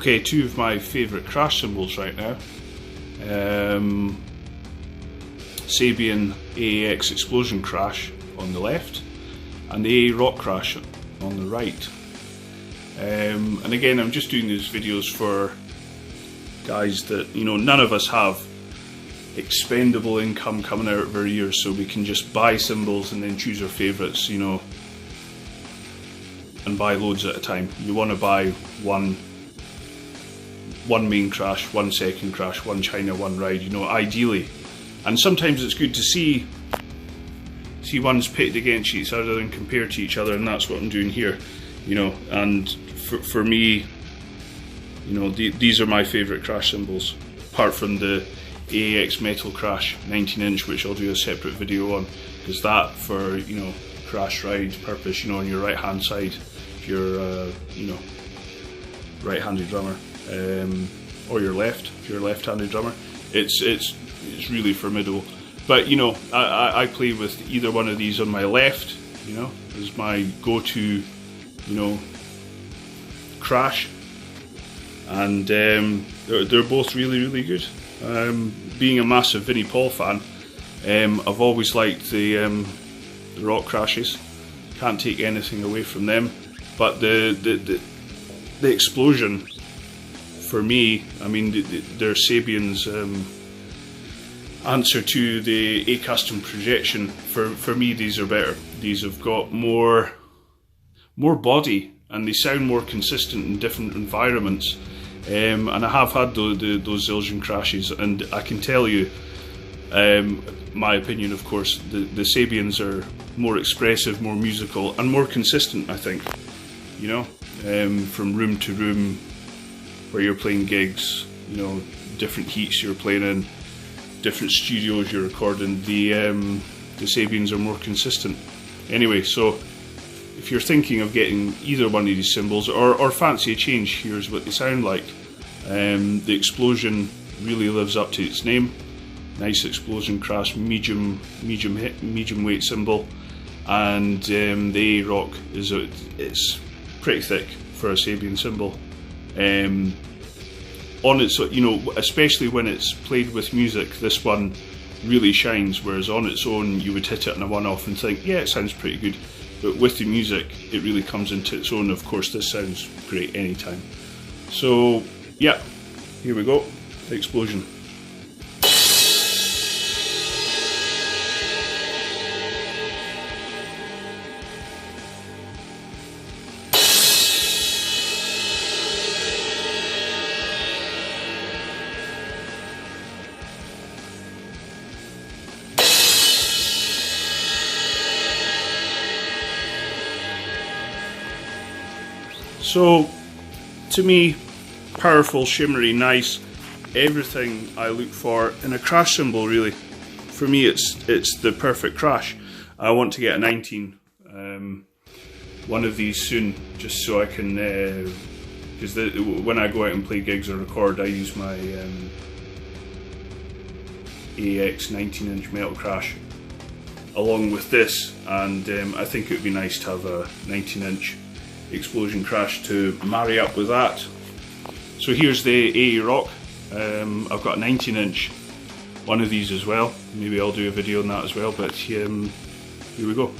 Okay, two of my favourite crash cymbals right now. Sabian AAX-XPLOSION crash on the left and the AAX crash on the right. And again, I'm just doing these videos for guys that, you know, none of us have expendable income coming out of our ears, so we can just buy cymbals and then choose our favourites, you know, and buy loads at a time. You want to buy one main crash, one second crash, one China, one ride, you know, ideally. And sometimes it's good to see ones pitted against each other and compared to each other, and that's what I'm doing here, you know. And for me, you know, these are my favourite crash cymbals, apart from the AAX Metal Crash 19-inch, which I'll do a separate video on, because that, for, you know, crash ride purpose, you know, on your right hand side, if you're you know, right-handed drummer, or your left, if you're a left-handed drummer, it's really formidable. But, you know, I play with either one of these on my left, you know, as my go-to, you know, crash, and they're both really good. Being a massive Vinnie Paul fan, I've always liked the rock crashes. Can't take anything away from them, but the explosion, for me, I mean, they're Sabian's answer to the A custom projection. For me, these are better. These have got more body, and they sound more consistent in different environments. And I have had those Zildjian crashes, and I can tell you, my opinion, of course, the Sabians are more expressive, more musical, and more consistent, I think. You know, from room to room where you're playing gigs, you know, different heats you're playing in, different studios you're recording, the Sabians are more consistent. Anyway, so if you're thinking of getting either one of these cymbals, or fancy a change, here's what they sound like. The Explosion really lives up to its name. Nice explosion crash, medium weight cymbal, and the AAX it's pretty thick for a Sabian cymbal. On its, you know, especially when it's played with music, this one really shines, whereas on its own you would hit it on a one-off and think, yeah, it sounds pretty good. But with the music, it really comes into its own. Of course, this sounds great anytime. So, yeah, here we go, the Explosion. So, to me, powerful, shimmery, nice, everything I look for in a crash cymbal, really. For me, it's the perfect crash. I want to get a 19, one of these soon, just so I can, because when I go out and play gigs or record, I use my AAX 19-inch metal crash along with this, and I think it would be nice to have a 19-inch Explosion crash to marry up with that. So here's the AAX. I've got a 19-inch one of these as well. Maybe I'll do a video on that as well, but here we go.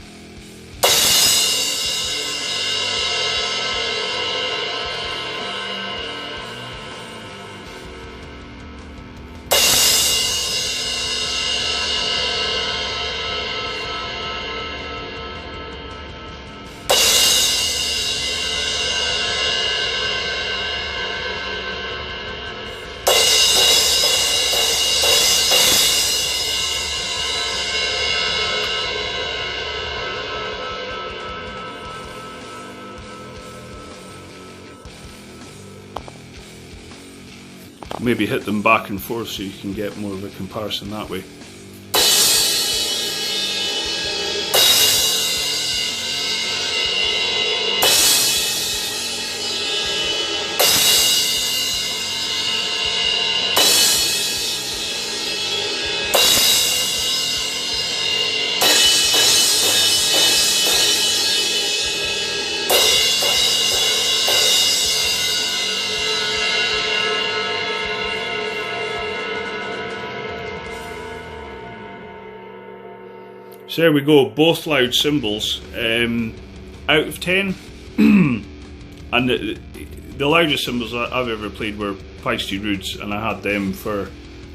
Maybe hit them back and forth so you can get more of a comparison that way. So there we go, both loud cymbals. Out of 10, and the loudest cymbals I've ever played were Peisty Roods, and I had them for,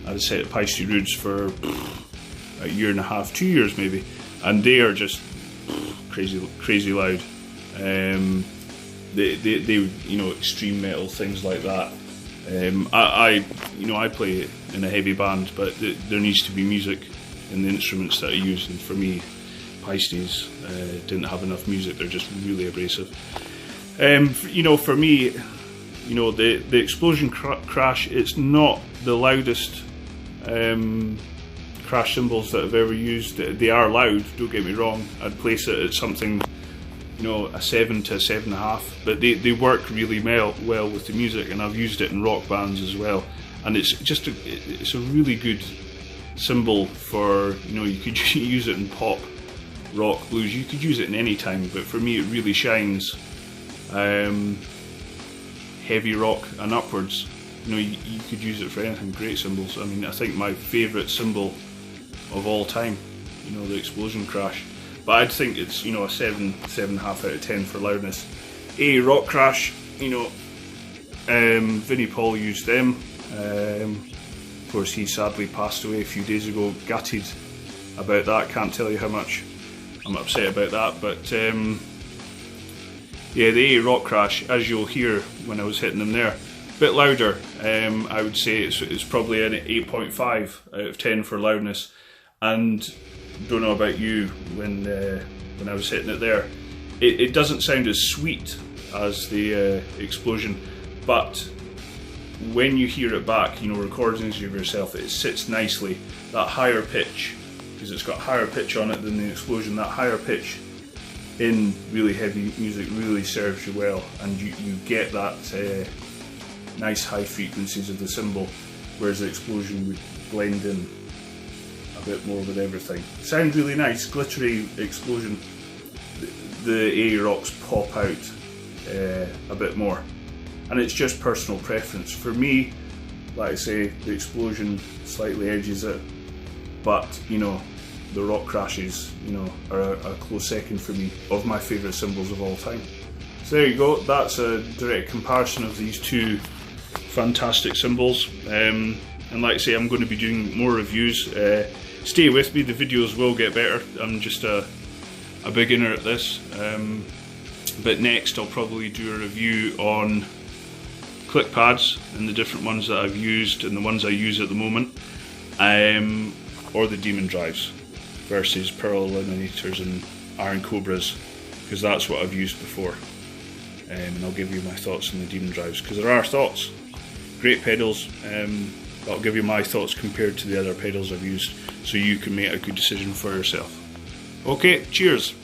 I had a set of Peisty Roods for a year and a half, 2 years maybe, and they are just crazy loud. They you know, extreme metal, things like that. I play in a heavy band, but there needs to be music in the instruments that I use, and for me, Peisties didn't have enough music. They're just really abrasive. You know, for me, you know, the Explosion Crash, it's not the loudest crash cymbals that I've ever used. They are loud, don't get me wrong. I'd place it at something, you know, a 7 to a 7.5, but they work really well with the music, and I've used it in rock bands as well. And it's just it's a really good cymbal for, you know, you could use it in pop, rock, blues. You could use it in any time, but for me it really shines heavy rock and upwards. You know, you could use it for anything. Great cymbals. I mean, I think my favourite cymbal of all time, you know, the Explosion Crash. But I'd think it's, you know, a 7.5 out of 10 for loudness. AA Rock Crash, you know, Vinnie Paul used them. Of course, he sadly passed away a few days ago. Gutted about that. Can't tell you how much I'm upset about that. But yeah, the AA Rock Crash, as you'll hear when I was hitting them there, a bit louder. I would say it's probably an 8.5 out of 10 for loudness. And don't know about you, when I was hitting it there, it doesn't sound as sweet as the Explosion, but when you hear it back, you know, recordings of yourself, it sits nicely. That higher pitch, because it's got higher pitch on it than the Explosion, that higher pitch in really heavy music really serves you well, and you get that nice high frequencies of the cymbal, whereas the Explosion would blend in a bit more with everything. Sounds really nice, glittery Explosion. The AA Rocks pop out a bit more, and it's just personal preference. For me, like I say, the Explosion slightly edges it, but you know, the Rock Crashes, you know, are a close second for me of my favourite cymbals of all time. So there you go, that's a direct comparison of these two fantastic cymbals. And like I say, I'm going to be doing more reviews. Stay with me, the videos will get better. I'm just a beginner at this. But next I'll probably do a review on click pads and the different ones that I've used and the ones I use at the moment, or the Demon Drives versus Pearl Eliminators and Iron Cobras, because that's what I've used before. And I'll give you my thoughts on the Demon Drives, because there are thoughts. Great pedals, but I'll give you my thoughts compared to the other pedals I've used, so you can make a good decision for yourself. Okay, cheers!